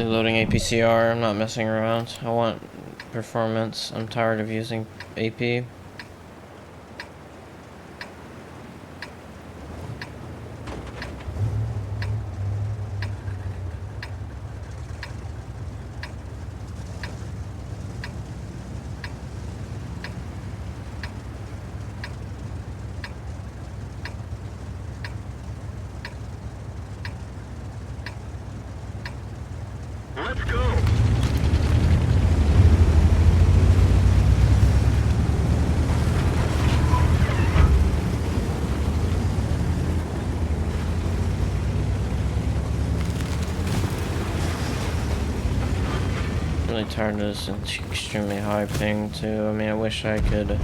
absolutely loading APCR. I'm not messing around. I want performance. I'm tired of using AP. Let's go. Really tired of this extremely high ping too. I mean, I wish I could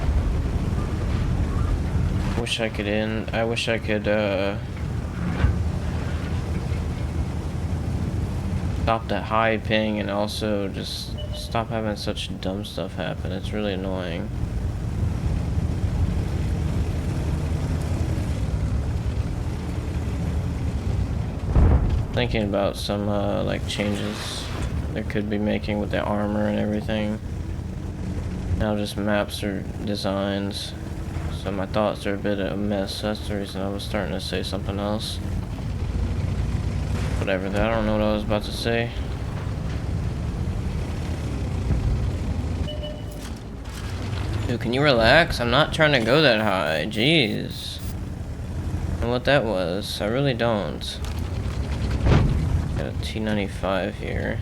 stop that high ping and also just stop having such dumb stuff happen. It's really annoying. Thinking about some like changes they could be making with the armor and everything. Now just maps or designs. So my thoughts are a bit of a mess. That's the reason I was starting to say something else. Whatever, I don't know what I was about to say. Dude, can you relax? I'm not trying to go that high. Jeez. I don't know what that was. I really don't. Got a T95 here.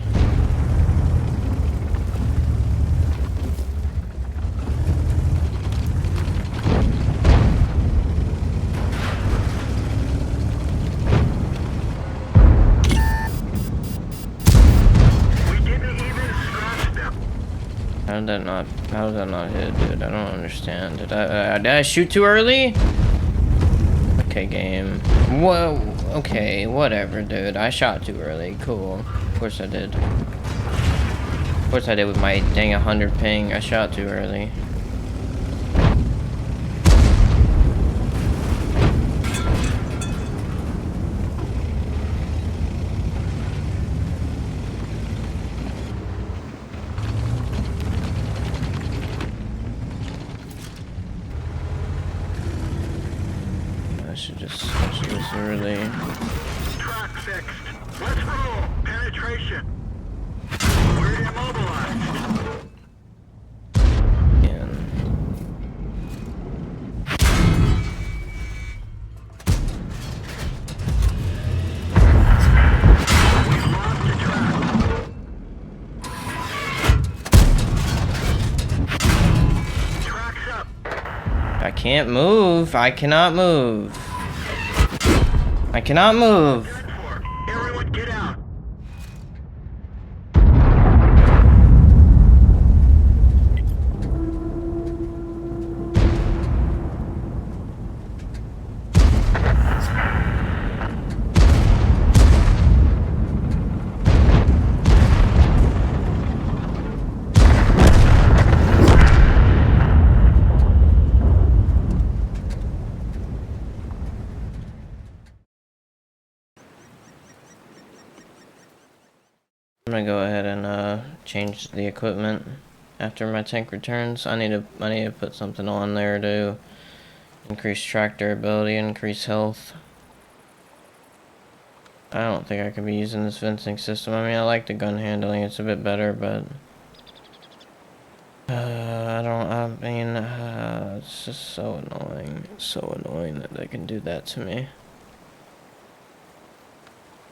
How did that not hit, dude? I don't understand. Did I shoot too early? Okay, game. Whoa, okay, whatever, dude. I shot too early. Cool. Of course I did. Of course I did with my dang 100 ping. I shot too early. I should just really... Track fixed. Let's roll. Penetration. We're immobilized. I can't move. I cannot move. I cannot move. Everyone get out. I'm gonna go ahead and change the equipment after my tank returns. I need to put something on there to increase track durability, increase health. I don't think I could be using this fencing system. I mean, I like the gun handling; it's a bit better, but it's just so annoying. It's so annoying that they can do that to me.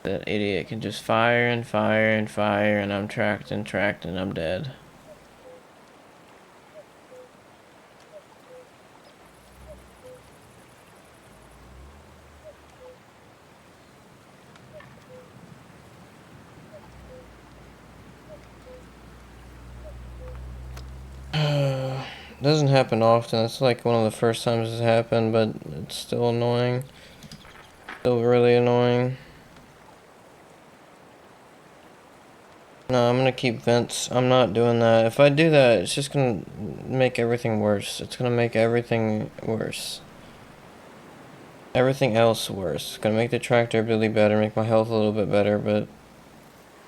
That idiot can just fire and fire and fire, and I'm tracked and tracked, and I'm dead. Doesn't happen often. It's like one of the first times it's happened, but it's still annoying. Still really annoying. No, I'm gonna keep vents. I'm not doing that. If I do that, it's just gonna make everything worse. It's gonna make everything worse. Everything else worse. It's gonna make the track durability better, make my health a little bit better, but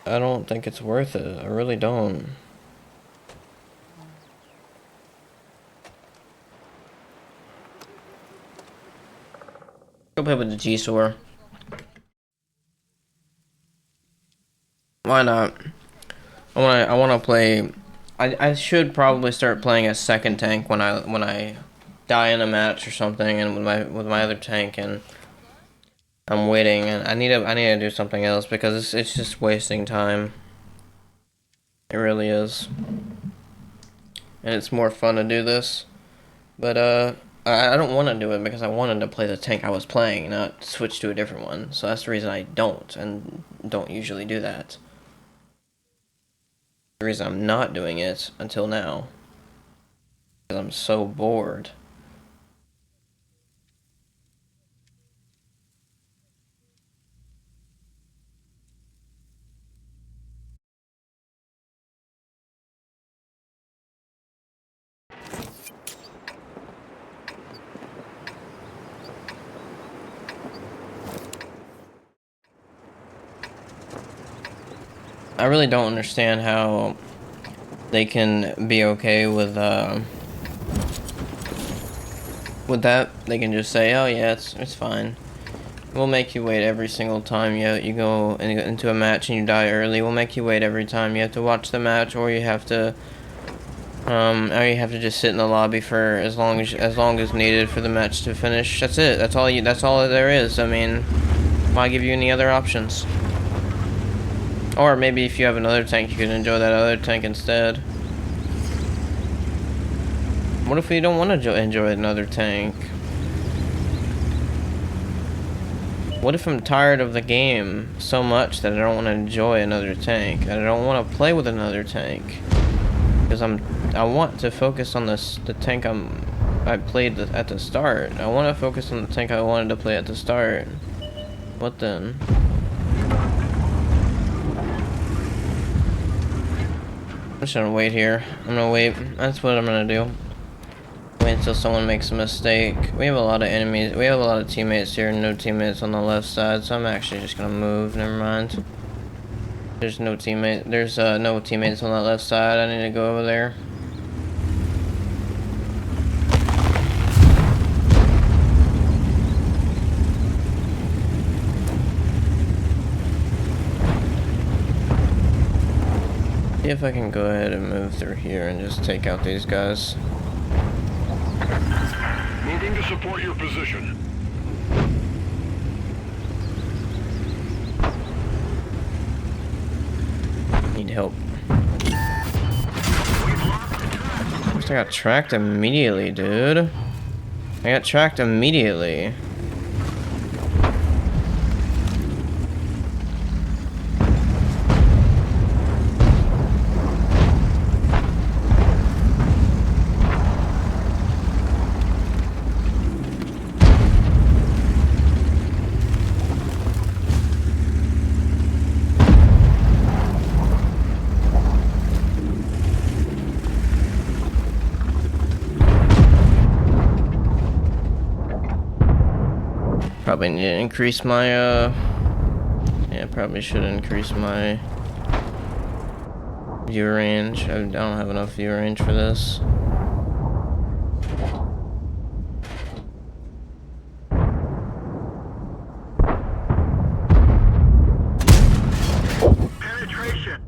I don't think it's worth it. I really don't. Go play with the G-Store. Why not? I wanna play. I should probably start playing a second tank when I die in a match or something, and with my other tank, and I'm waiting, and I need to do something else because it's just wasting time. It really is, and it's more fun to do this, but I don't want to do it because I wanted to play the tank I was playing, not switch to a different one. So that's the reason I don't usually do that. The reason I'm not doing it until now, because I'm so bored. I really don't understand how they can be okay with that. They can just say, "Oh yeah, it's fine. We'll make you wait every single time you go into a match and you die early. We'll make you wait every time you have to watch the match, or you have to just sit in the lobby for as long as needed for the match to finish. That's it. That's all there is. I mean, why give you any other options? Or maybe if you have another tank, you could enjoy that other tank instead. What if we don't want to enjoy another tank? What if I'm tired of the game so much that I don't want to enjoy another tank? And I don't want to play with another tank? Because I want to focus on the tank I played at the start. I want to focus on the tank I wanted to play at the start. What then? I'm just gonna wait here. I'm gonna wait. That's what I'm gonna do. Wait until someone makes a mistake. We have a lot of enemies. We have a lot of teammates here. No teammates on the left side, so I'm actually just gonna move. Never mind. There's no teammate. There's no teammates on that left side. I need to go over there. See if I can go ahead and move through here and just take out these guys. Moving to support your position. Need help. I got tracked immediately, dude. I got tracked immediately. Probably need to increase my, yeah, probably should increase my view range. I don't have enough view range for this. Penetration.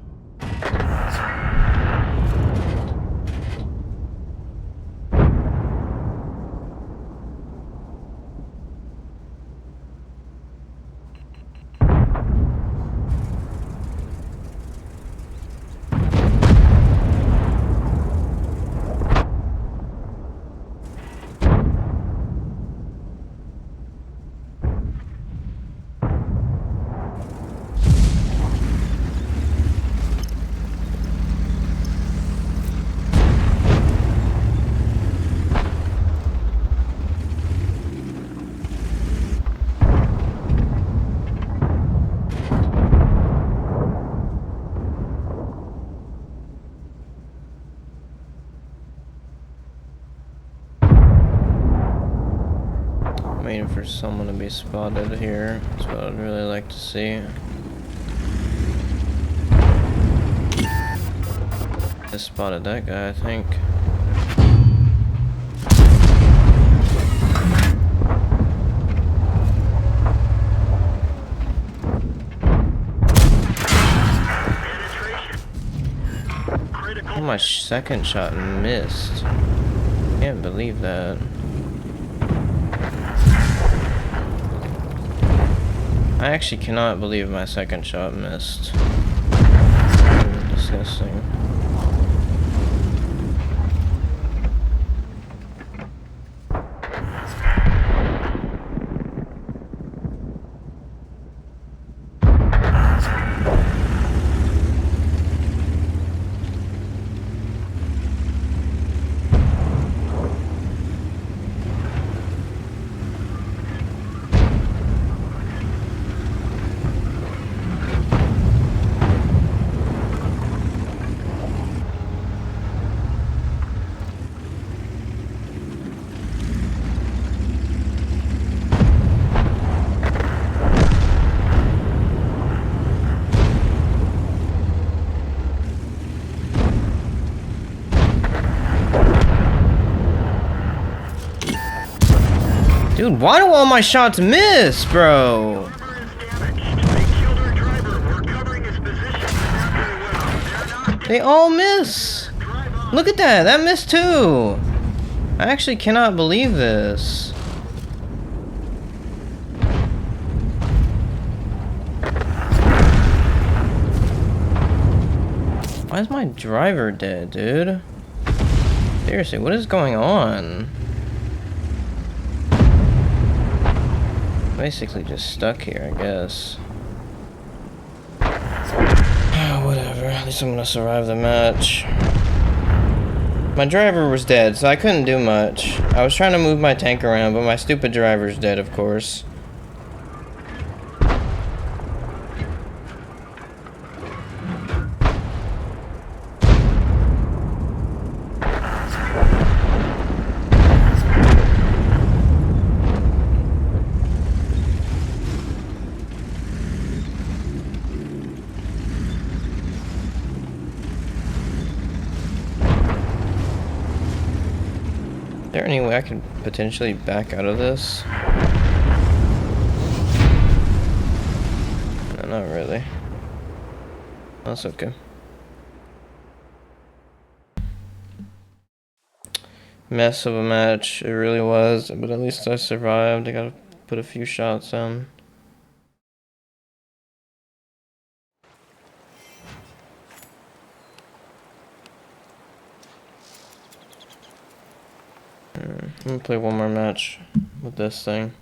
Waiting for someone to be spotted here. That's what I'd really like to see. Just spotted that guy, I think. Oh, my second shot missed. Can't believe that. I actually cannot believe my second shot missed. Disgusting. Dude, why do all my shots miss, bro? They all miss. Look at that. That missed too. I actually cannot believe this. Why is my driver dead, dude? Seriously, what is going on? Basically just stuck here, I guess. Whatever, at least I'm gonna survive the match. My driver was dead, so I couldn't do much. I was trying to move my tank around, but my stupid driver's dead, of course. Is there any way I could potentially back out of this? No, not really. That's okay. Mess of a match, it really was, but at least I survived. I gotta put a few shots in. I'm gonna play one more match with this thing.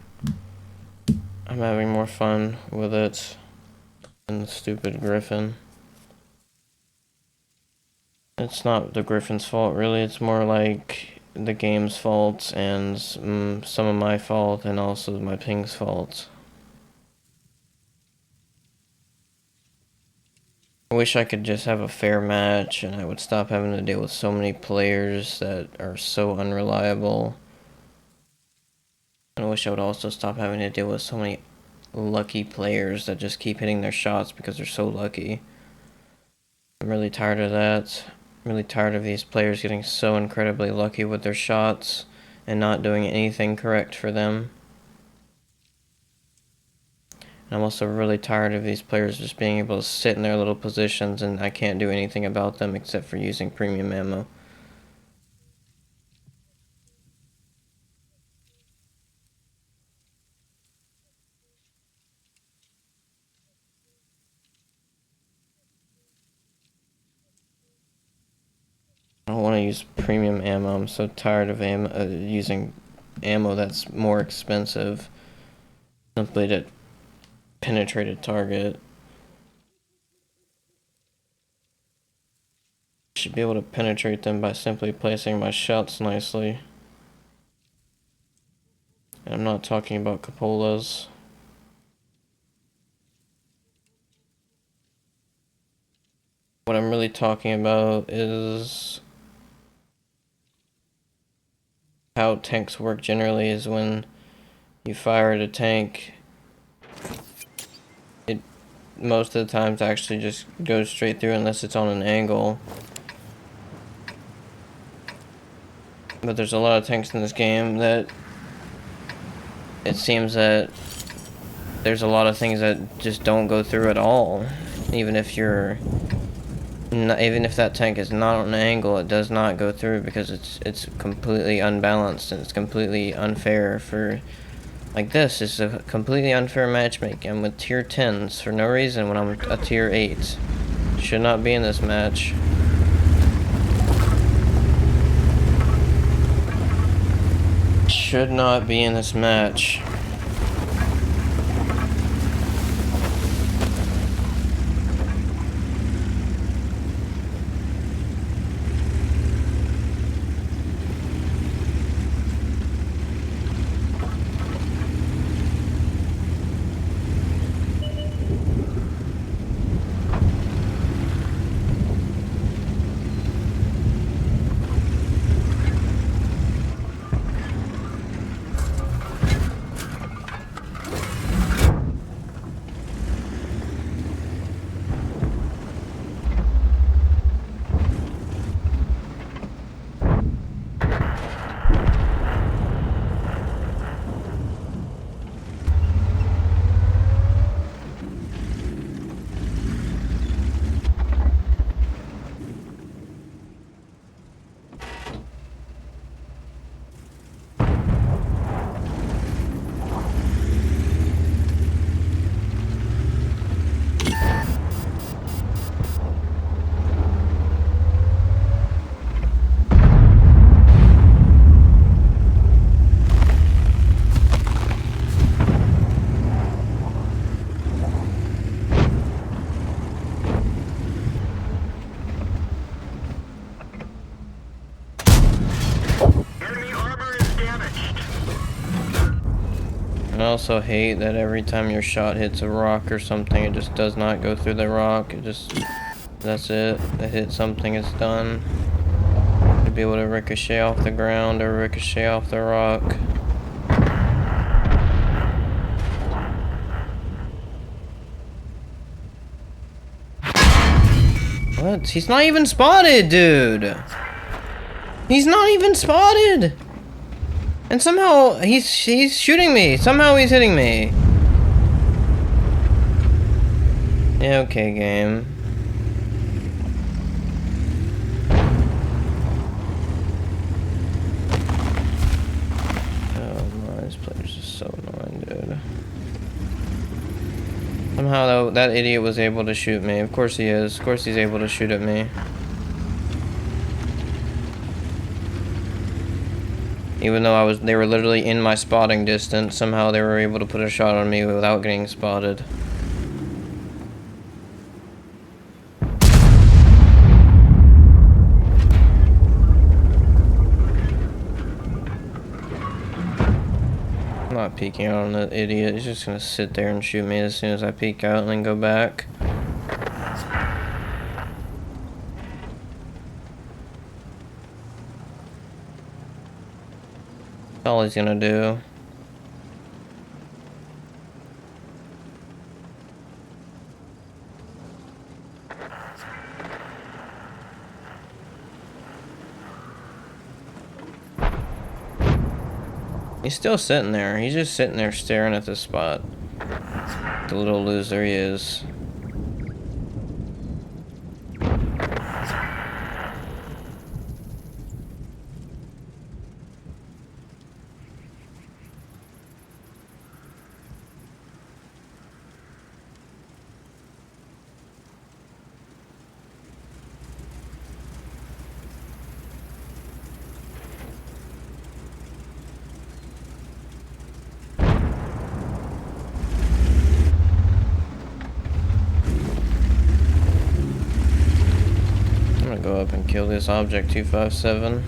I'm having more fun with it than the stupid Griffin. It's not the Griffin's fault, really. It's more like the game's fault and some of my fault and also my ping's fault. I wish I could just have a fair match and I would stop having to deal with so many players that are so unreliable. And I wish I would also stop having to deal with so many lucky players that just keep hitting their shots because they're so lucky. I'm really tired of that. I'm really tired of these players getting so incredibly lucky with their shots and not doing anything correct for them. And I'm also really tired of these players just being able to sit in their little positions and I can't do anything about them except for using premium ammo. I don't want to use premium ammo. I'm so tired of using ammo that's more expensive simply to penetrate a target. Should be able to penetrate them by simply placing my shots nicely. And I'm not talking about cupolas. What I'm really talking about is how tanks work generally is when you fire at a tank, it most of the times actually just goes straight through unless it's on an angle. But there's a lot of tanks in this game that it seems that there's a lot of things that just don't go through at all. Even if you're even if that tank is not on an angle, it does not go through because it's completely unbalanced and it's completely unfair for, like, this is a completely unfair matchmaking. I'm with tier 10s for no reason when I'm a tier 8. Should not be in this match. Should not be in this match. Enemy armor is damaged. I also hate that every time your shot hits a rock or something, it just does not go through the rock. It just, that's it. It hit something, it's done. You'd be able to ricochet off the ground or ricochet off the rock. What? He's not even spotted, dude! He's not even spotted! And somehow he's shooting me. Somehow he's hitting me. Yeah, okay, game. Oh my, this player's just so annoying, dude. Somehow though, that idiot was able to shoot me. Of course he is. Of course he's able to shoot at me. Even though they were literally in my spotting distance, somehow they were able to put a shot on me without getting spotted. I'm not peeking out on that idiot. He's just gonna sit there and shoot me as soon as I peek out and then go back. That's all he's gonna do. He's still sitting there. He's just sitting there staring at the spot. The little loser he is. Go up and kill this object 257.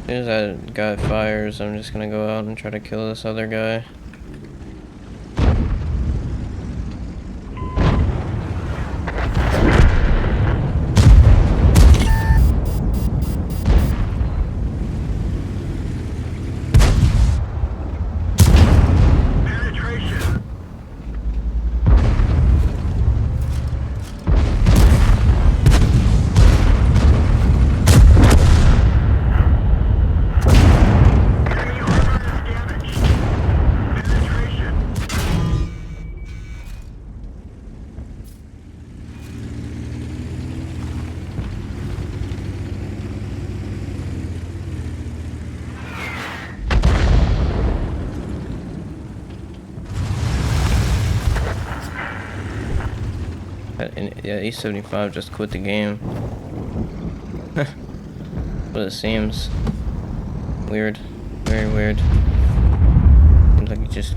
As soon as that guy fires, I'm just gonna go out and try to kill this other guy. Penetration. Enemy armor is damaged. Penetration. Yeah, E75 just quit the game. But it seems weird, very weird. Seems like he just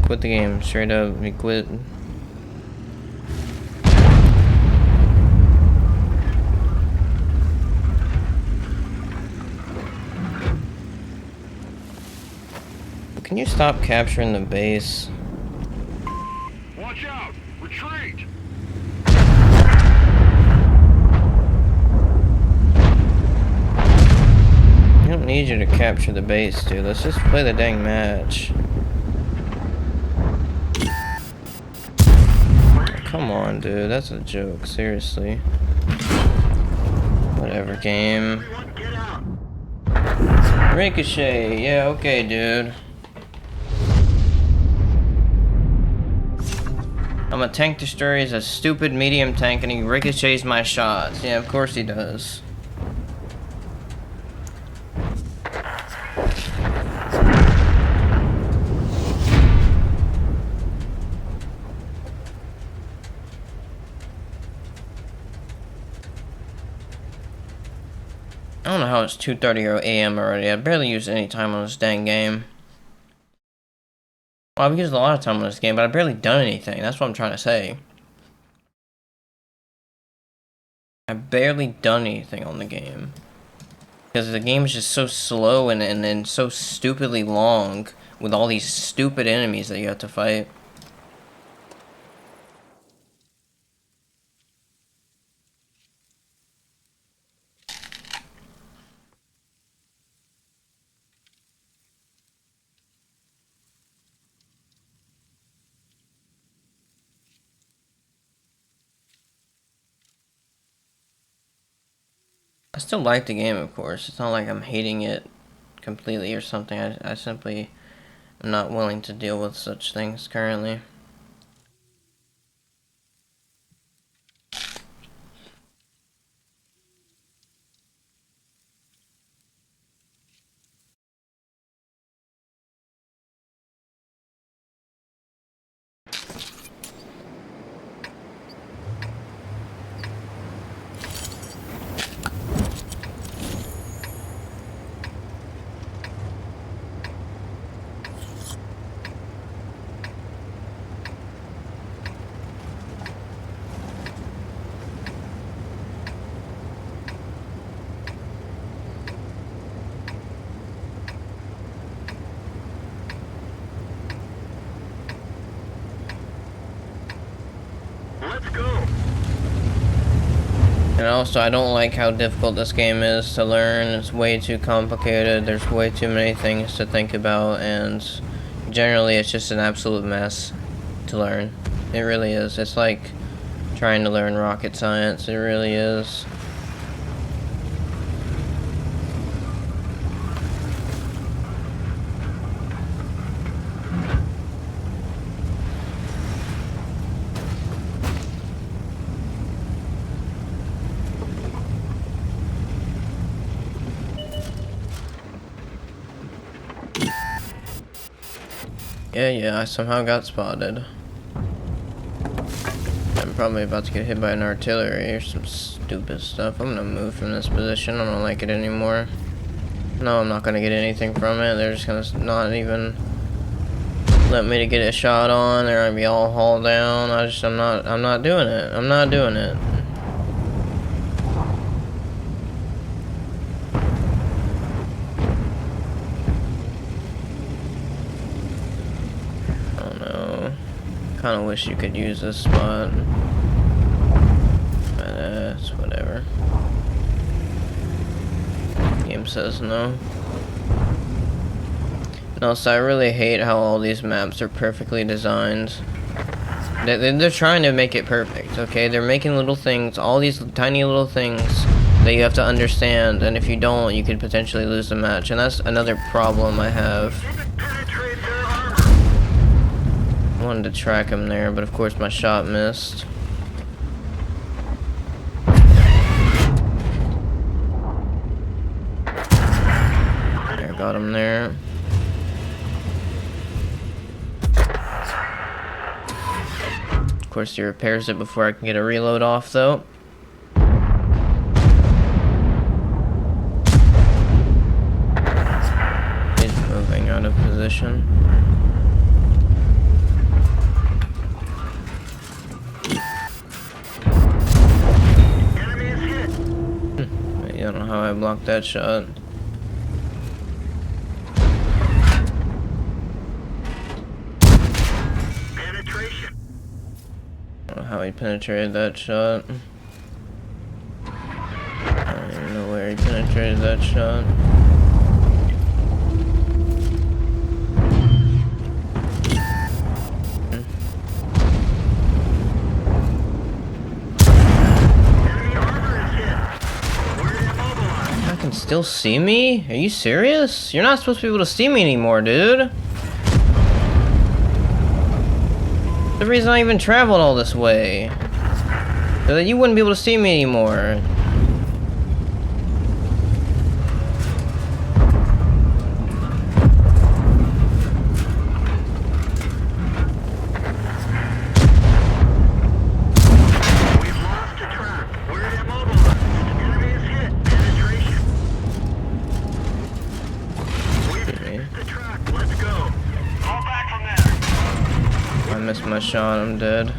quit the game straight up. He quit. Can you stop capturing the base? Watch out! Retreat! I don't need you to capture the base, dude. Let's just play the dang match. Come on, dude. That's a joke. Seriously. Whatever, game. Everyone get out. Ricochet. Yeah, okay, dude. I'm a tank destroyer. He's a stupid medium tank and he ricochets my shots. Yeah, of course he does. I don't know how it's 2:30 a.m. already. I barely use any time on this dang game. Well, I've used a lot of time on this game, but I've barely done anything. That's what I'm trying to say. I've barely done anything on the game. Because the game is just so slow and so stupidly long with all these stupid enemies that you have to fight. I still like the game, of course. It's not like I'm hating it completely or something. I simply am not willing to deal with such things currently. Let's go. And also, I don't like how difficult this game is to learn. It's way too complicated. There's way too many things to think about, and generally, it's just an absolute mess to learn. It really is. It's like trying to learn rocket science. It really is. Yeah, I somehow got spotted. I'm probably about to get hit by an artillery or some stupid stuff. I'm gonna move from this position. I don't like it anymore. No, I'm not gonna get anything from it. They're just gonna not even let me to get a shot on. They're gonna be all hauled down. I'm not doing it. I'm not doing it. Kind of wish you could use this spot. But it's whatever. Game says no. No, so I really hate how all these maps are perfectly designed. They're trying to make it perfect, okay? They're making little things, all these tiny little things that you have to understand, and if you don't, you could potentially lose the match, and that's another problem I have. Penetrate their armor. I wanted to track him there, but of course my shot missed. There, got him there. Of course he repairs it before I can get a reload off though. He's moving out of position. Enemy is hit. I don't know how I blocked that shot. Penetration. I don't know how he penetrated that shot. I don't even know where he penetrated that shot. Enemy armor is hit. We're immobilized. I can still see me? Are you serious? You're not supposed to be able to see me anymore, dude. The reason I even traveled all this way. So that you wouldn't be able to see me anymore. We've lost the track. We're immobilized. Enemy is hit. Penetration. We've fixed the track. Let's go. Fall back from there. I missed my shot, I'm dead.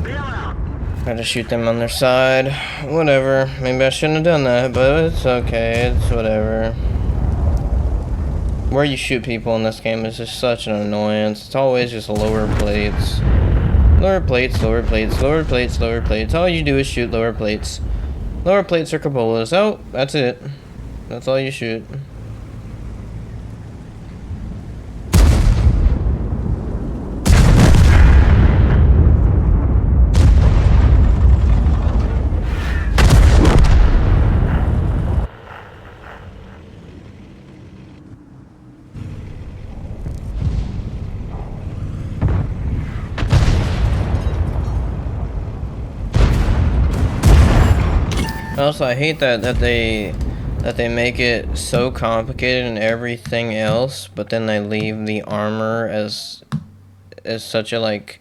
Bail out. Had to shoot them on their side. Whatever. Maybe I shouldn't have done that, but it's okay. It's whatever. Where you shoot people in this game is just such an annoyance. It's always just lower plates. Lower plates, lower plates, lower plates, lower plates. All you do is shoot lower plates. Lower plates or cupolas. Oh, that's it. That's all you shoot. Also, I hate that they make it so complicated and everything else, but then they leave the armor as such a like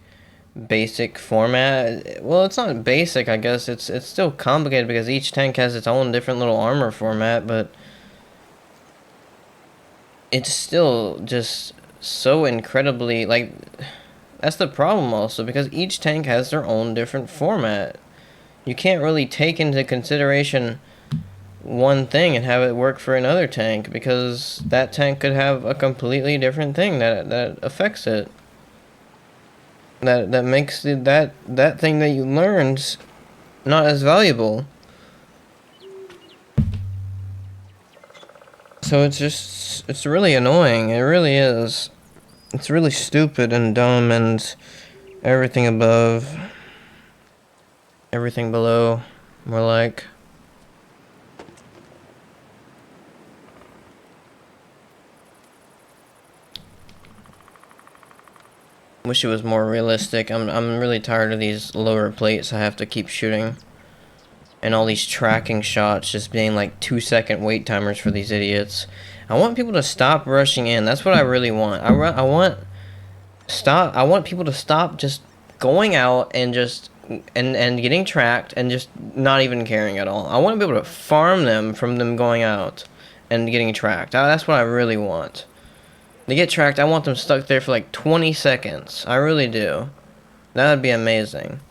basic format. Well, it's not basic, I guess. It's still complicated because each tank has its own different little armor format, but it's still just so incredibly like that's the problem also because each tank has their own different format. You can't really take into consideration one thing and have it work for another tank because that tank could have a completely different thing that affects it. That makes that thing that you learned not as valuable. So it's really annoying. It really is. It's really stupid and dumb and everything above. Everything below, more like. Wish it was more realistic. I'm really tired of these lower plates I have to keep shooting. And all these tracking shots just being like 2-second wait timers for these idiots. I want people to stop rushing in. That's what I really want. I want people to stop just going out and just and getting tracked and just not even caring at all. I want to be able to farm them from them going out and getting tracked. That's what I really want. They get tracked, I want them stuck there for like 20 seconds. I really do. That would be amazing.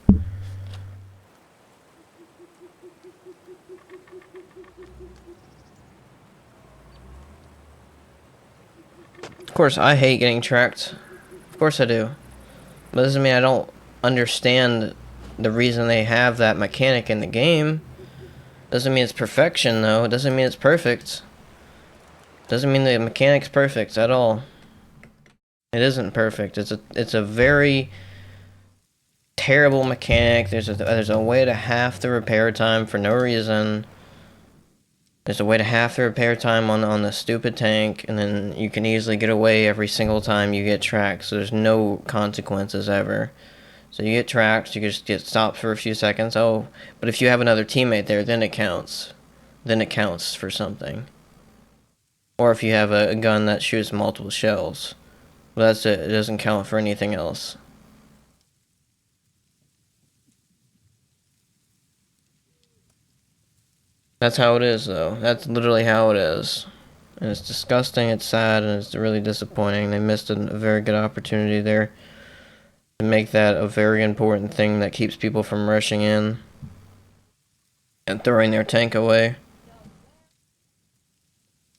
Of course, I hate getting tracked. Of Of course I do. But doesn't mean I don't understand the reason they have that mechanic in the game. Doesn't mean it's perfection, though. It doesn't mean it's perfect. Doesn't mean the mechanic's perfect at all. It isn't perfect. It's a very terrible mechanic. There's a way to half the repair time for no reason. There's a way to half the repair time on the stupid tank, and then you can easily get away every single time you get tracked, so there's no consequences ever. So you get tracked, you just get stopped for a few seconds. Oh, but if you have another teammate there, then it counts. Then it counts for something. Or if you have a gun that shoots multiple shells. Well, that's it. It doesn't count for anything else. That's how it is, though. That's literally how it is. And it's disgusting, it's sad, and it's really disappointing. They missed a very good opportunity there to make that a very important thing that keeps people from rushing in and throwing their tank away.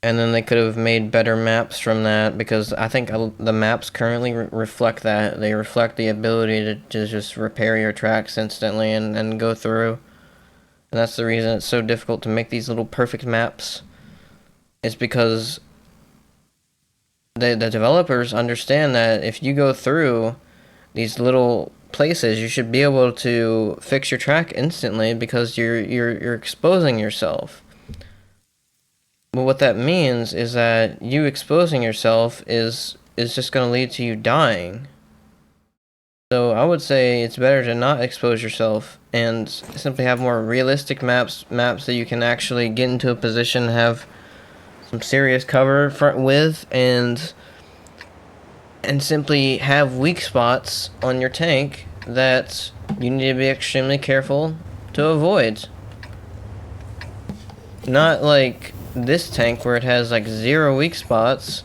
And then they could have made better maps from that, because I think the maps currently reflect that. They reflect the ability to just repair your tracks instantly and go through. And that's the reason it's so difficult to make these little perfect maps. It's because the developers understand that if you go through these little places, you should be able to fix your track instantly, because you're exposing yourself. But what that means is that you exposing yourself is just going to lead to you dying. So I would say it's better to not expose yourself and simply have more realistic maps that you can actually get into a position, have some serious cover with, and simply have weak spots on your tank that you need to be extremely careful to avoid. Not like this tank where it has like 0 weak spots,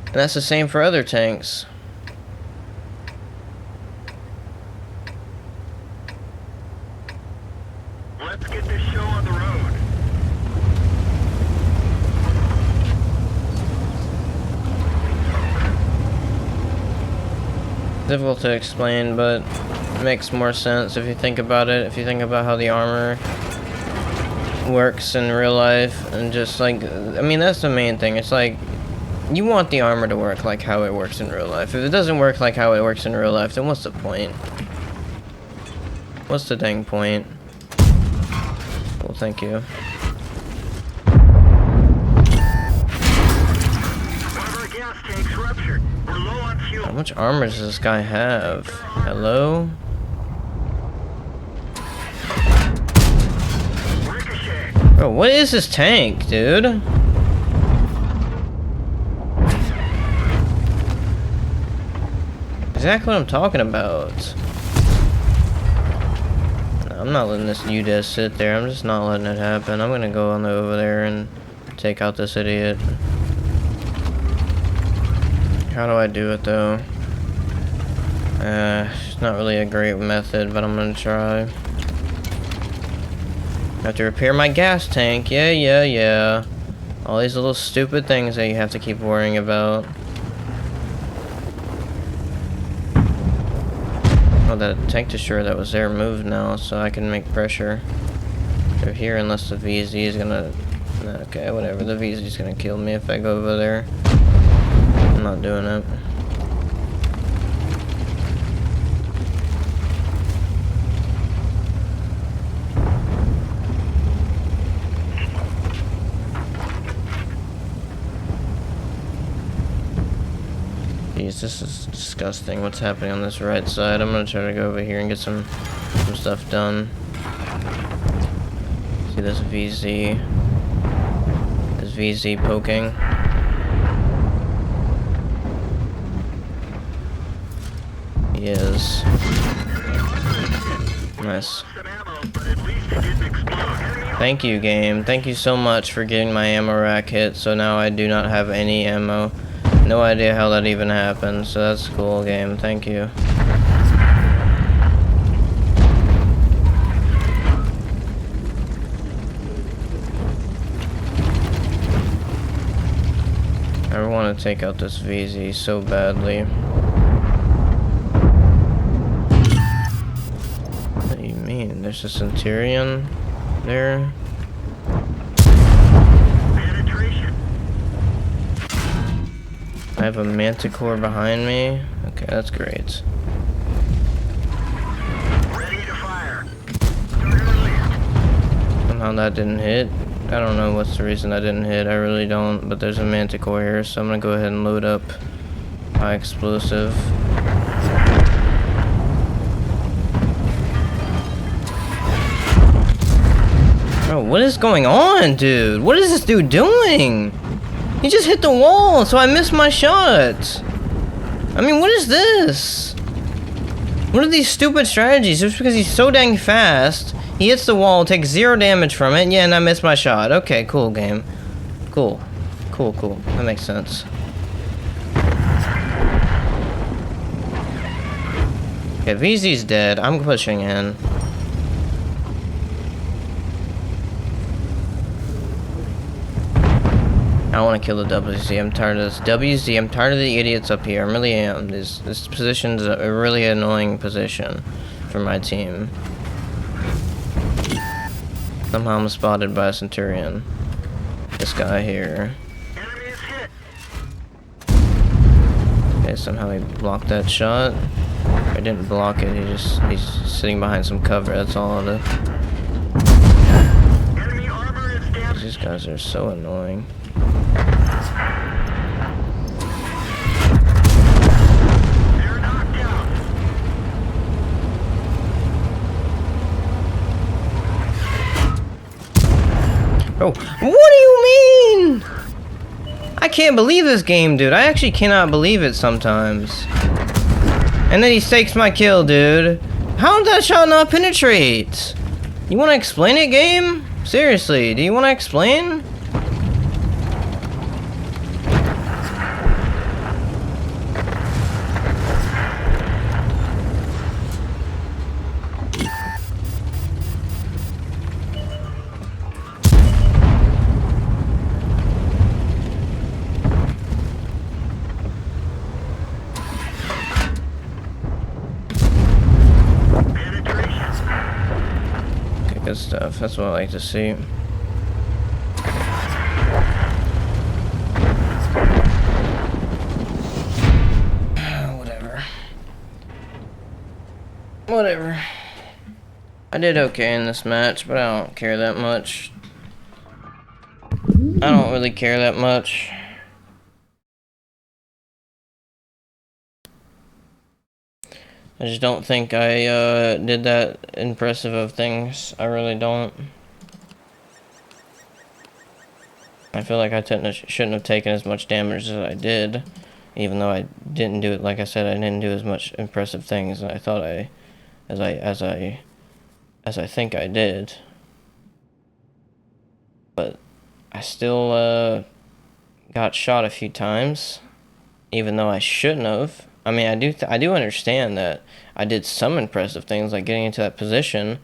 and that's the same for other tanks. Let's get this show on the road. Difficult to explain, but it makes more sense if you think about it. If you think about how the armor works in real life, and just like, I mean, that's the main thing. It's like, you want the armor to work like how it works in real life. If it doesn't work like how it works in real life, then what's the point? What's the dang point? Well, thank you. One of our gas tanks ruptured. We're low on fuel. How much armor does this guy have? Hello? Ricochet. Bro, what is this tank, dude? Exactly what I'm talking about. No, I'm not letting this UDES sit there. I'm just not letting it happen. I'm gonna go on over there and take out this idiot. How do I do it, though? It's not really a great method, but I'm gonna try. I have to repair my gas tank. Yeah. All these little stupid things that you have to keep worrying about. Oh, that tank destroyer that was there moved now, so I can make pressure through here, unless the VZ is gonna... Okay, whatever. The VZ is gonna kill me if I go over there. I'm not doing it. Jeez, this is disgusting. What's happening on this right side? I'm gonna try to go over here and get some stuff done. See this VZ. This VZ poking. He is. Nice. Some ammo, but at least it didn't explode. Thank you, game. Thank you so much for getting my ammo rack hit, so now I do not have any ammo. No idea how that even happened, so that's cool, game. Thank you. I want to take out this VZ so badly. there's a Centurion there. Penetration. I have a Manticore behind me. Okay, that's great. Ready to fire. Starter released. Somehow that didn't hit. I don't know what's the reason that didn't hit. I really don't. But there's a Manticore here, so I'm gonna go ahead and load up my explosive. Bro, what is going on, dude? What is this dude doing? He just hit the wall, so I missed my shot. I mean, what is this? What are these stupid strategies? Just because he's so dang fast, he hits the wall, takes 0 damage from it, yeah, and I missed my shot. Okay, cool game. Cool. Cool. That makes sense. Okay, VZ's dead. I'm pushing in. I want to kill the WZ. I'm tired of this WZ. I'm tired of the idiots up here. I really am. This position's a really annoying position for my team. Somehow I'm spotted by a Centurion. This guy here. Enemy is hit. Okay, somehow he blocked that shot. I didn't block it. He's sitting behind some cover. That's all it is. Enemy armor is damaged. These guys are so annoying. They're knocked out. Oh, what do you mean? I can't believe this game, dude. I actually cannot believe it sometimes. And then he stakes my kill, dude. How did that shot not penetrate? You want to explain it, game? Seriously, do you want to explain? Good stuff. That's what I like to see. Whatever. I did okay in this match, but I don't care that much. I don't really care that much. I just don't think I did that impressive of things. I really don't. I feel like I shouldn't have taken as much damage as I did, even though I didn't do it. Like I said, I didn't do as much impressive things as I thought as I think I did. But I still got shot a few times, even though I shouldn't have. I mean, I do understand that I did some impressive things, like getting into that position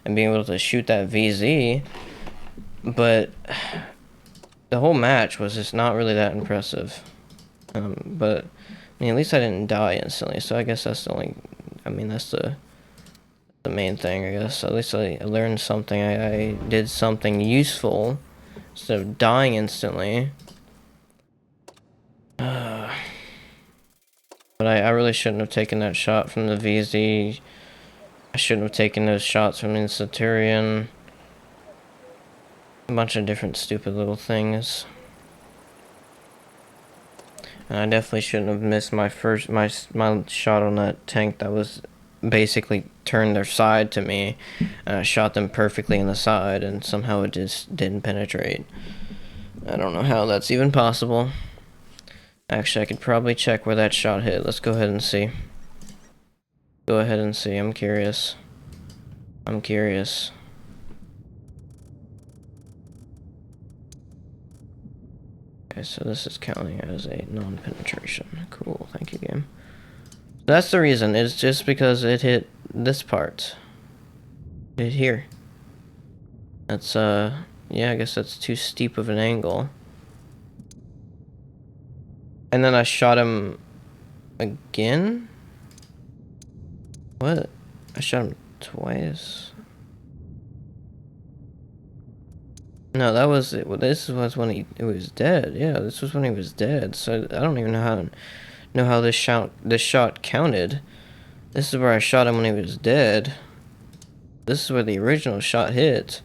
and being able to shoot that VZ, but the whole match was just not really that impressive. But I mean, at least I didn't die instantly, so I guess that's the only. I mean, that's the main thing, I guess. At least I learned something. I did something useful instead of dying instantly. But I really shouldn't have taken that shot from the VZ. I shouldn't have taken those shots from the Centurion. A bunch of different stupid little things. And I definitely shouldn't have missed my shot on that tank that was basically turned their side to me. And I shot them perfectly in the side, and somehow it just didn't penetrate. I don't know how that's even possible. Actually, I could probably check where that shot hit. Let's go ahead and see. Go ahead and see. I'm curious. I'm curious. Okay, so this is counting as a non-penetration. Cool, thank you, game. That's the reason. It's just because it hit this part. It hit here. That's, yeah, I guess that's too steep of an angle. And then I shot him again? What? I shot him twice? No, that was it. Well, this was when he was dead. Yeah, this was when he was dead. So I don't even know how this shot counted. This is where I shot him when he was dead. This is where the original shot hit.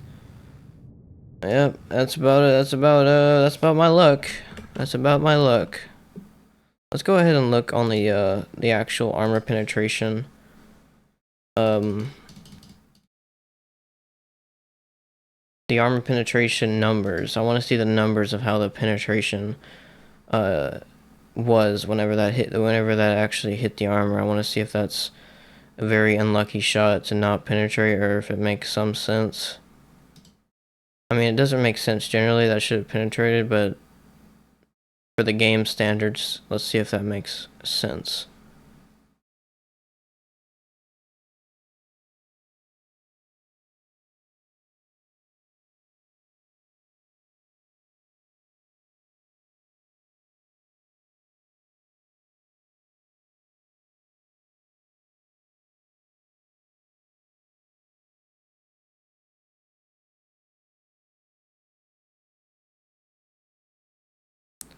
Yep, that's about it. That's about my luck. That's about my luck. Let's go ahead and look on the actual armor penetration. The armor penetration numbers. I want to see the numbers of how the penetration was whenever that actually hit the armor. I want to see if that's a very unlucky shot to not penetrate or if it makes some sense. I mean, it doesn't make sense generally that should have penetrated, but for the game standards, let's see if that makes sense.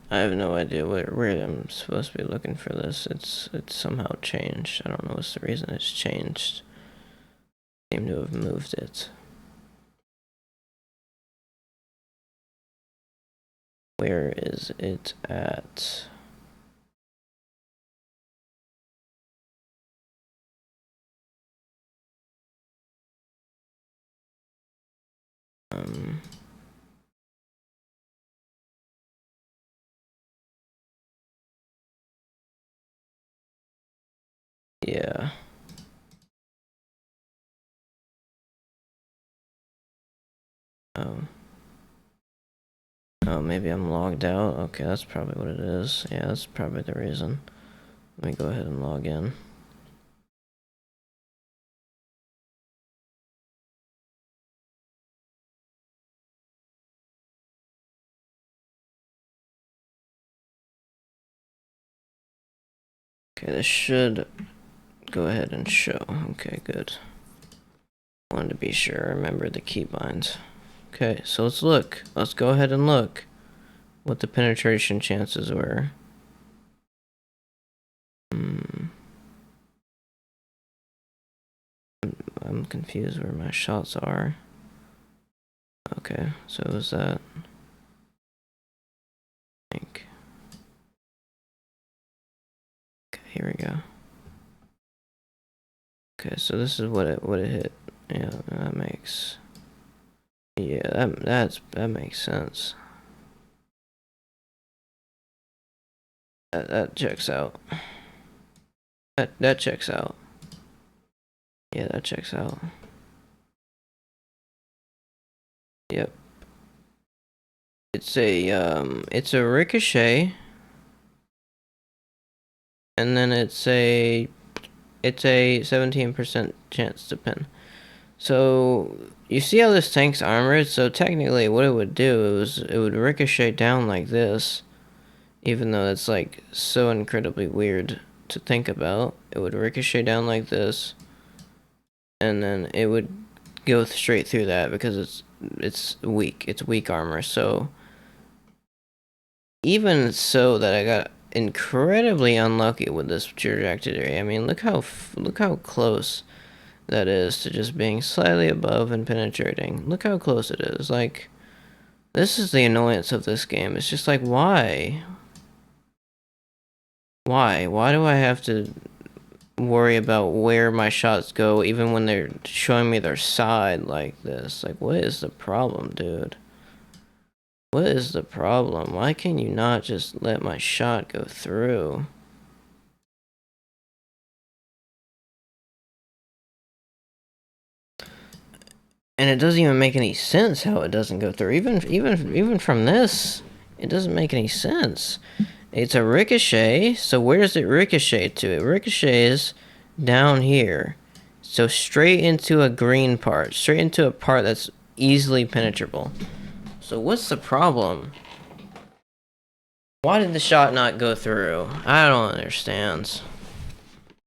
I have no idea where I'm supposed to be looking for this. It's somehow changed. I don't know what's the reason it's changed. I seem to have moved it. Where is it at? Yeah. Oh, maybe I'm logged out. Okay, that's probably what it is. Yeah, that's probably the reason. Let me go ahead and log in. Okay, this should go ahead and show. Okay, good. Wanted to be sure I remember the keybinds. Okay, so let's look. Let's go ahead and look what the penetration chances were. I'm confused where my shots are. Okay, so is that... I think. Okay, here we go. Okay, so this is what it hit. Yeah, that makes... Yeah, that makes sense. That checks out. That checks out. Yeah, that checks out. Yep. It's a ricochet. And then it's a 17% chance to pin. So you see how this tank's armored? So technically what it would do is it would ricochet down like this. Even though that's like so incredibly weird to think about. It would ricochet down like this. And then it would go straight through that because it's weak. It's weak armor. So even so that I got incredibly unlucky with this trajectory. I mean, look how close that is to just being slightly above and penetrating. Look how close it is. Like, this is the annoyance of this game. It's just like, why? Why do I have to worry about where my shots go even when they're showing me their side like this? Like, what is the problem, dude? What is the problem? Why can you not just let my shot go through? And it doesn't even make any sense how it doesn't go through. Even from this, it doesn't make any sense. It's a ricochet, so where does it ricochet to? It ricochets down here. So straight into a green part. Straight into a part that's easily penetrable. So what's the problem? Why did the shot not go through? I don't understand.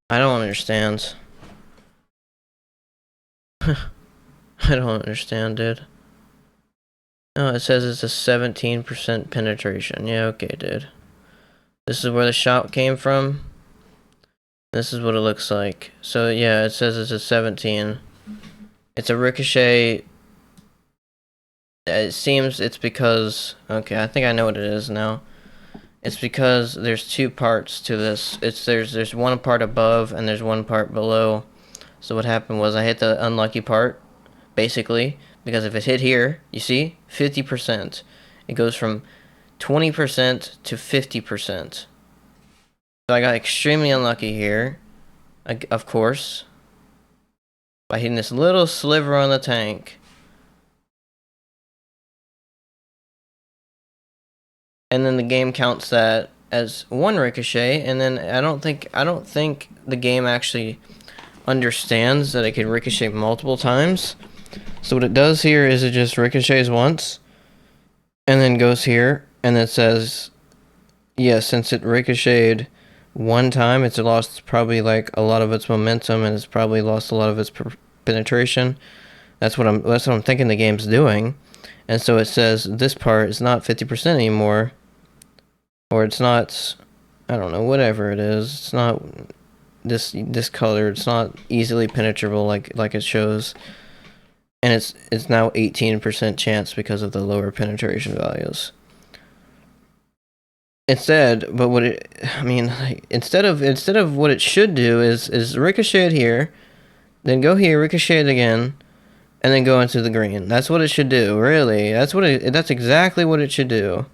I don't understand. I don't understand, dude. Oh, it says it's a 17% penetration. Yeah, okay, dude. This is where the shot came from. This is what it looks like. So yeah, it says it's a 17. It's a ricochet. It seems it's because, okay, I think I know what it is now. It's because there's two parts to this. There's one part above and there's one part below. So what happened was I hit the unlucky part, basically, because if it hit here, you see, 50%. It goes from 20% to 50%. So I got extremely unlucky here, of course, by hitting this little sliver on the tank. And then the game counts that as one ricochet, and then I don't think the game actually understands that it can ricochet multiple times. So what it does here is it just ricochets once, and then goes here, and it says, yeah, since it ricocheted one time, it's lost probably like a lot of its momentum, and it's probably lost a lot of its penetration. That's what I'm thinking the game's doing. And so it says this part is not 50% anymore, or it's not, I don't know, whatever it is. It's not this color. It's not easily penetrable like it shows, and it's now 18% chance because of the lower penetration values. Instead, but what it, I mean, like, instead of what it should do is ricochet it here, then go here, ricochet it again, and then go into the green. That's what it should do, really. That's exactly what it should do.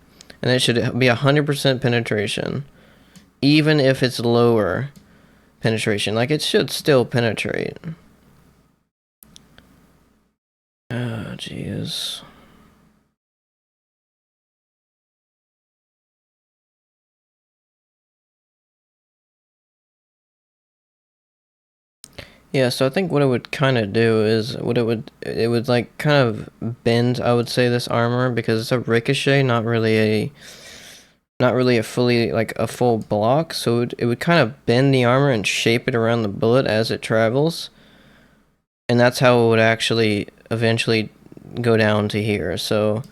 And it should be 100% penetration, even if it's lower penetration. Like, it should still penetrate. Oh, jeez. Yeah, so I think what it would kind of do is it would like kind of bend, I would say, this armor, because it's a ricochet, not really a fully, like, a full block. So it would kind of bend the armor and shape it around the bullet as it travels, and that's how it would actually eventually go down to here. So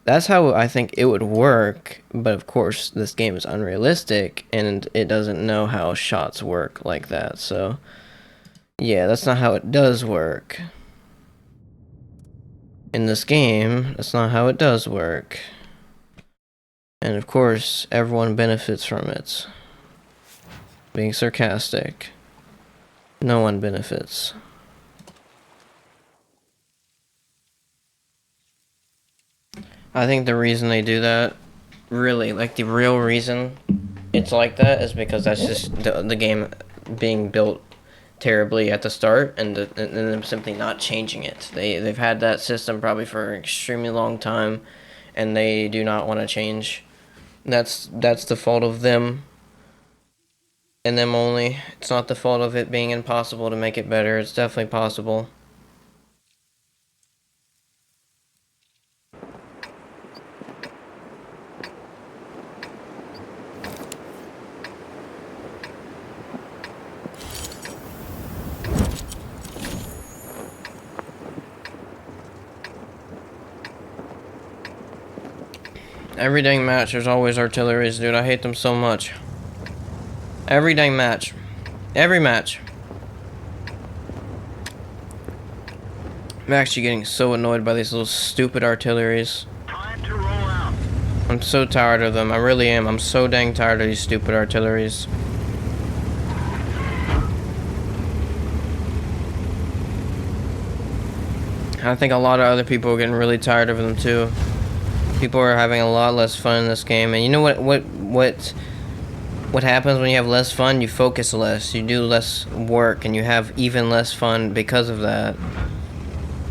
that's how I think it would work. But of course, this game is unrealistic, and it doesn't know how shots work like that. So yeah, that's not how it does work. In this game, that's not how it does work. And of course, everyone benefits from it. Being sarcastic. No one benefits. I think the reason they do that, really, like the real reason it's like that, is because that's just the game being built terribly at the start, and them simply not changing it. They've had that system probably for an extremely long time, and they do not want to change. That's the fault of them, and them only. It's not the fault of it being impossible to make it better. It's definitely possible. Every dang match, there's always artilleries, dude. I hate them so much. Every dang match. Every match. I'm actually getting so annoyed by these little stupid artilleries. Time to roll out. I'm so tired of them. I really am. I'm so dang tired of these stupid artilleries. I think a lot of other people are getting really tired of them too. People are having a lot less fun in this game, and you know what happens when you have less fun? You focus less, you do less work, and you have even less fun because of that.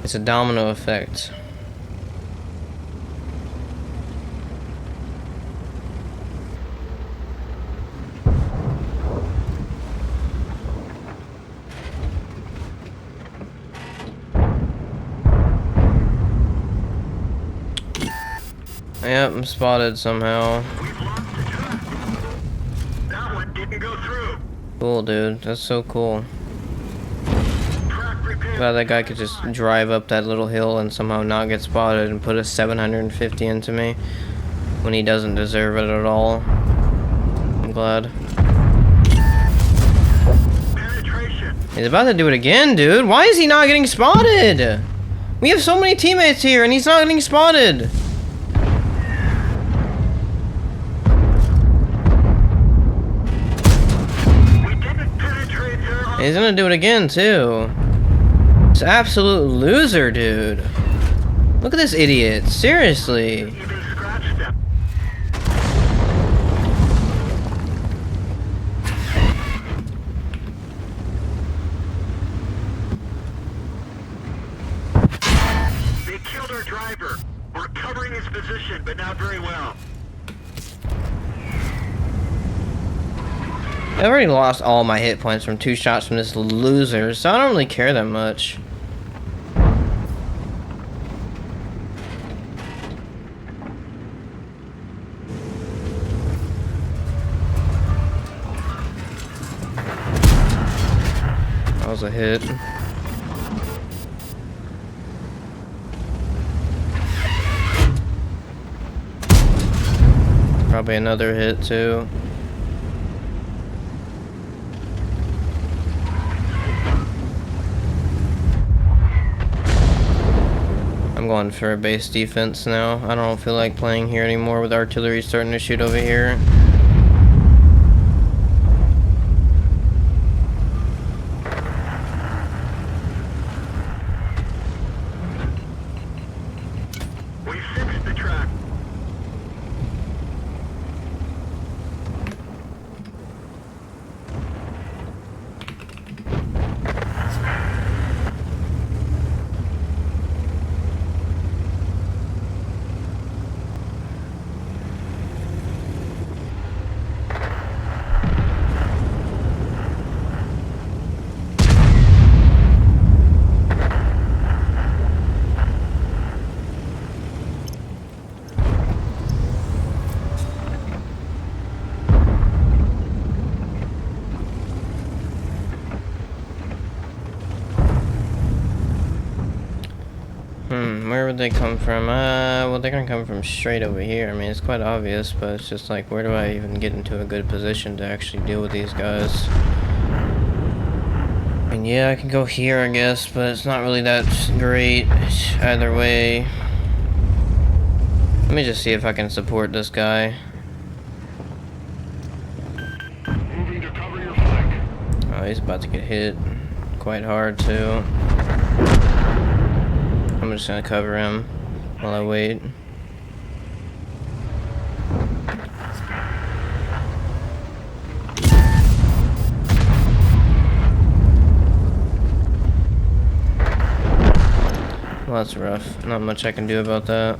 It's a domino effect. Yep, I'm spotted somehow. We've lost the track. That one didn't go through. Cool, dude. That's so cool. Track repaired. Glad that guy could just drive up that little hill and somehow not get spotted and put a 750 into me when he doesn't deserve it at all. I'm glad. Penetration. He's about to do it again, dude. Why is he not getting spotted? We have so many teammates here and he's not getting spotted. We didn't penetrate their He's gonna do it again, too. It's absolute loser, dude. Look at this idiot. Seriously. even scratched them. They killed our driver. We're covering his position, but not very well. I already lost all my hit points from 2 shots from this loser, so I don't really care that much. That was a hit. Probably another hit too. I'm going for a base defense now. I don't feel like playing here anymore with artillery starting to shoot over here. We fixed the track. Where would they come from? Well, they're gonna come from straight over here. I mean, it's quite obvious, but it's just like, where do I even get into a good position to actually deal with these guys? I mean, yeah, I can go here, I guess, but it's not really that great either way. Let me just see if I can support this guy. Moving to cover your flank. Oh, he's about to get hit quite hard, too. I'm just gonna cover him while I wait. Well, that's rough. Not much I can do about that.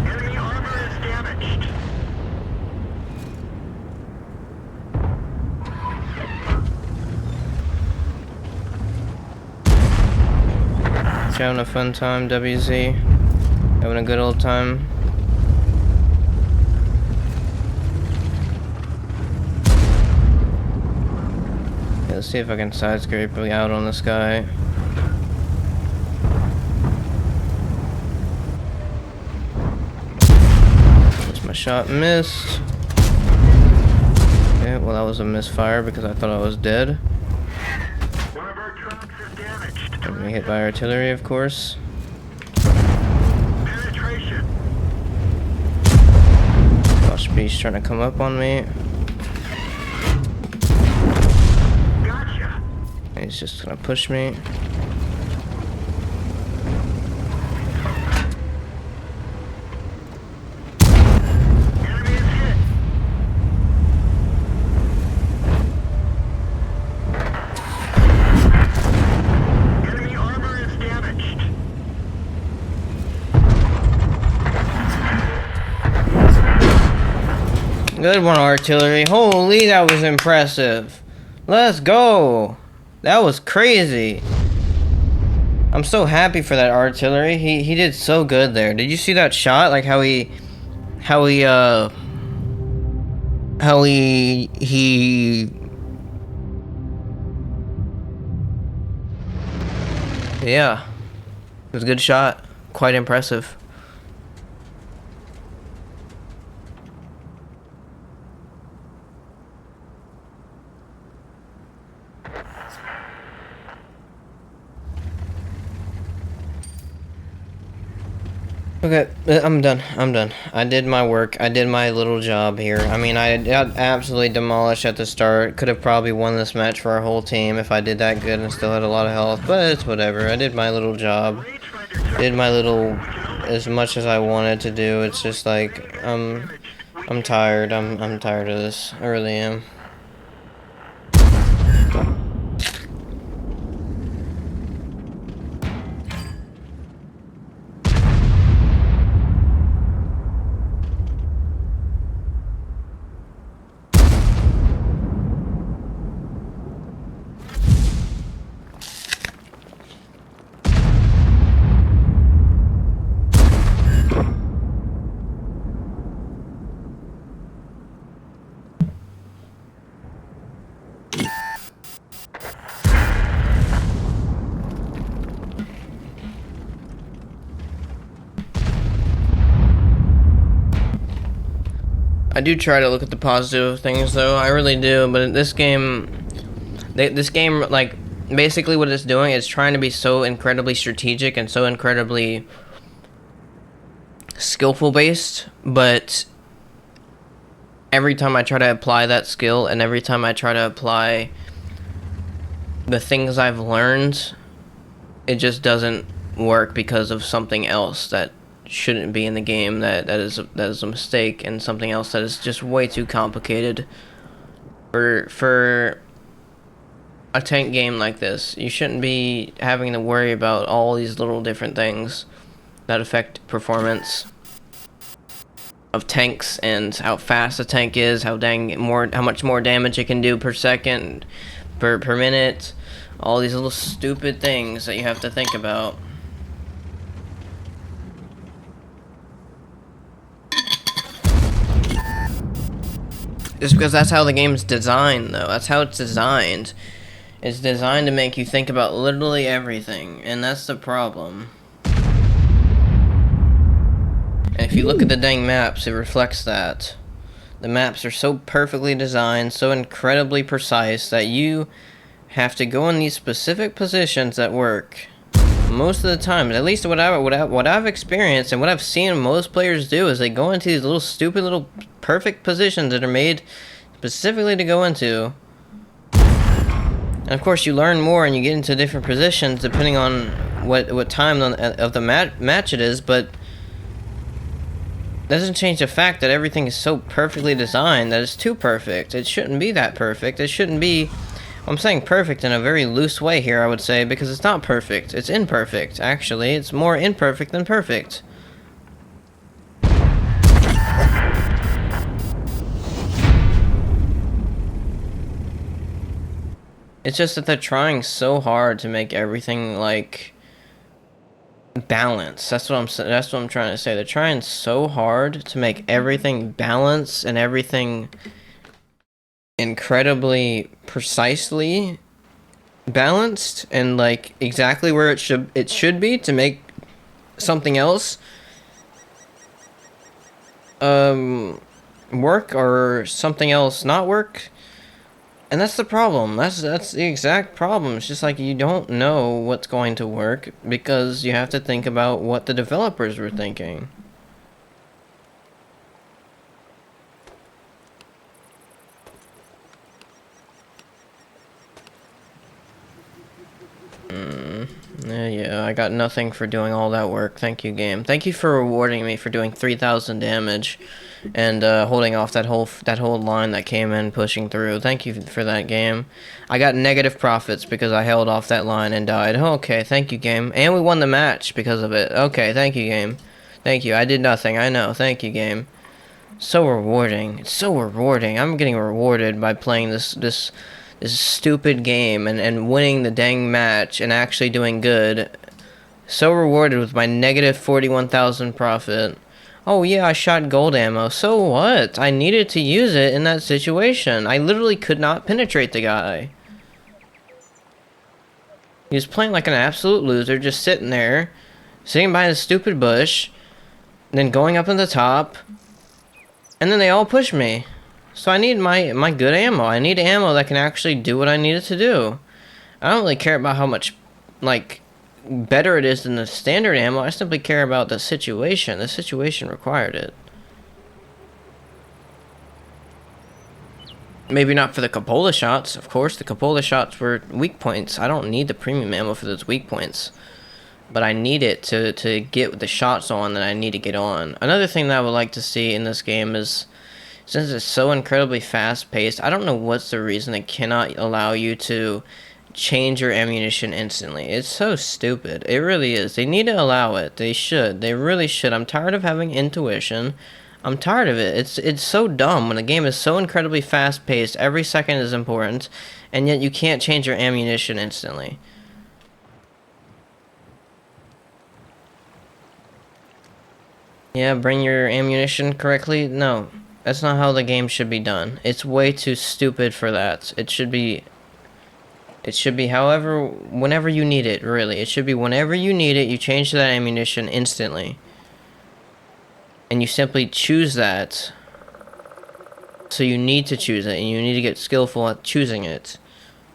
Enemy armor is damaged. You having a fun time, WZ? Having a good old time? Yeah, let's see if I can side scrape out on this guy. My shot missed. Okay, well that was a misfire because I thought I was dead. One of our trucks is damaged. I'm gonna hit by artillery, of course. Penetration. Bosch Beast trying to come up on me. Gotcha. He's just gonna push me. Enemy is hit. Enemy armor is damaged. Good one, artillery. Holy, that was impressive. Let's go. That was crazy. I'm so happy for that artillery. He did so good there. Did you see that shot? Like how he yeah. It was a good shot. Quite impressive. Okay, I'm done. I'm done. I did my work. I did my little job here. I mean, I got absolutely demolished at the start. Could have probably won this match for our whole team if I did that good and still had a lot of health, but it's whatever. I did my little job. Did my little as much as I wanted to do. It's just like I'm tired. I'm tired of this. I really am. I do try to look at the positive things, though. I really do. But this game, like, basically what it's doing is trying to be so incredibly strategic and so incredibly skillful based. But every time I try to apply that skill and every time I try to apply the things I've learned, it just doesn't work because of something else that shouldn't be in the game, that is a mistake, and something else that is just way too complicated for a tank game like this. You shouldn't be having to worry about all these little different things that affect performance of tanks and how fast a tank is, how much more damage it can do per second, per minute, all these little stupid things that you have to think about. Just because that's how the game's designed, though. That's how it's designed. It's designed to make you think about literally everything, and that's the problem. And if you look at the dang maps, it reflects that. The maps are so perfectly designed, so incredibly precise, that you have to go in these specific positions that work. Most of the time, at least what I've experienced and what I've seen most players do, is they go into these little stupid little perfect positions that are made specifically to go into. And of course, you learn more and you get into different positions depending on what time of the match it is, but that doesn't change the fact that everything is so perfectly designed that it's too perfect. It shouldn't be that perfect. It shouldn't be... I'm saying perfect in a very loose way here, I would say, because it's not perfect. It's imperfect, actually. It's more imperfect than perfect. It's just that they're trying so hard to make everything, like, balanced. That's what I'm trying to say. They're trying so hard to make everything balanced and everything incredibly precisely balanced and like exactly where it should be to make something else work or something else not work. And that's the problem. That's the exact problem. It's just like you don't know what's going to work because you have to think about what the developers were thinking. Yeah, I got nothing for doing all that work. Thank you, game. Thank you for rewarding me for doing 3,000 damage and holding off that whole line that came in pushing through. Thank you for that, game. I got negative profits because I held off that line and died. Okay, thank you, game. And we won the match because of it. Okay, thank you, game. Thank you. I did nothing. I know. Thank you, game. So rewarding. It's so rewarding. I'm getting rewarded by playing this stupid game and winning the dang match and actually doing good So rewarded with my negative 41,000 profit. Oh yeah, I shot gold ammo. So what? I needed to use it in that situation. I literally could not penetrate the guy. He was playing like an absolute loser, just sitting there, sitting behind a stupid bush, then going up in the top, and then they all pushed me. So I need my good ammo. I need ammo that can actually do what I need it to do. I don't really care about how much, like, better it is than the standard ammo. I simply care about the situation. The situation required it. Maybe not for the cupola shots. Of course, the cupola shots were weak points. I don't need the premium ammo for those weak points. But I need it to get the shots on that I need to get on. Another thing that I would like to see in this game is, since it's so incredibly fast-paced, I don't know what's the reason it cannot allow you to change your ammunition instantly. It's so stupid. It really is. They need to allow it. They should. They really should. I'm tired of having intuition. I'm tired of it. It's so dumb when the game is so incredibly fast-paced. Every second is important, and yet you can't change your ammunition instantly. Yeah, bring your ammunition correctly? No. That's not how the game should be done. It's way too stupid for that. It should be however, whenever you need it, really. It should be whenever you need it, you change that ammunition instantly. And you simply choose that. So you need to choose it, and you need to get skillful at choosing it.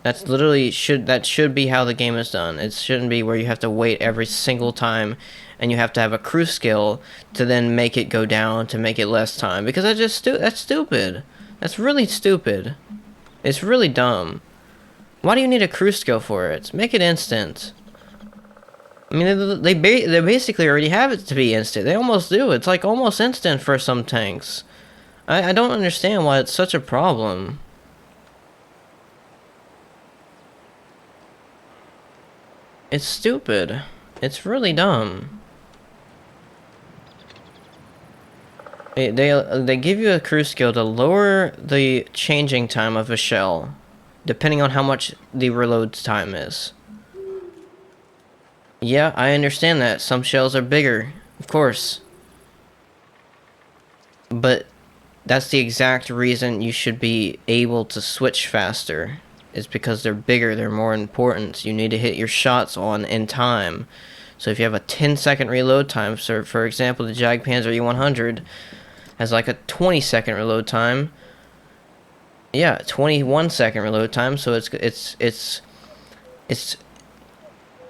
That's literally, that should be how the game is done. It shouldn't be where you have to wait every single time, and you have to have a crew skill to then make it go down to make it less time. Because that's stupid. That's really stupid. It's really dumb. Why do you need a crew skill for it? Make it instant. I mean, they basically already have it to be instant. They almost do. It's like almost instant for some tanks. I don't understand why it's such a problem. It's stupid. It's really dumb. They give you a crew skill to lower the changing time of a shell, depending on how much the reload time is. Yeah, I understand that. Some shells are bigger, of course. But that's the exact reason you should be able to switch faster. Is because they're bigger, they're more important. You need to hit your shots on in time. So if you have a 10-second reload time, so for example, the Jagdpanzer E100 has like a 20-second reload time. Yeah, 21-second reload time. So its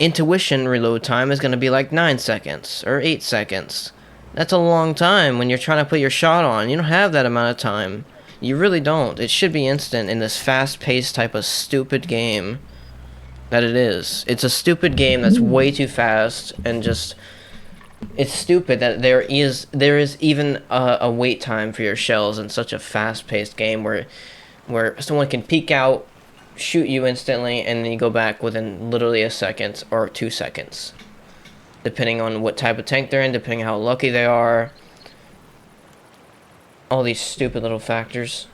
intuition reload time is going to be like 9 seconds or 8 seconds. That's a long time when you're trying to put your shot on. You don't have that amount of time. You really don't. It should be instant in this fast-paced type of stupid game that it is. It's a stupid game that's way too fast, and just, it's stupid that there is even a wait time for your shells in such a fast-paced game where someone can peek out, shoot you instantly, and then you go back within literally a second or 2 seconds, depending on what type of tank they're in, depending on how lucky they are. All these stupid little factors.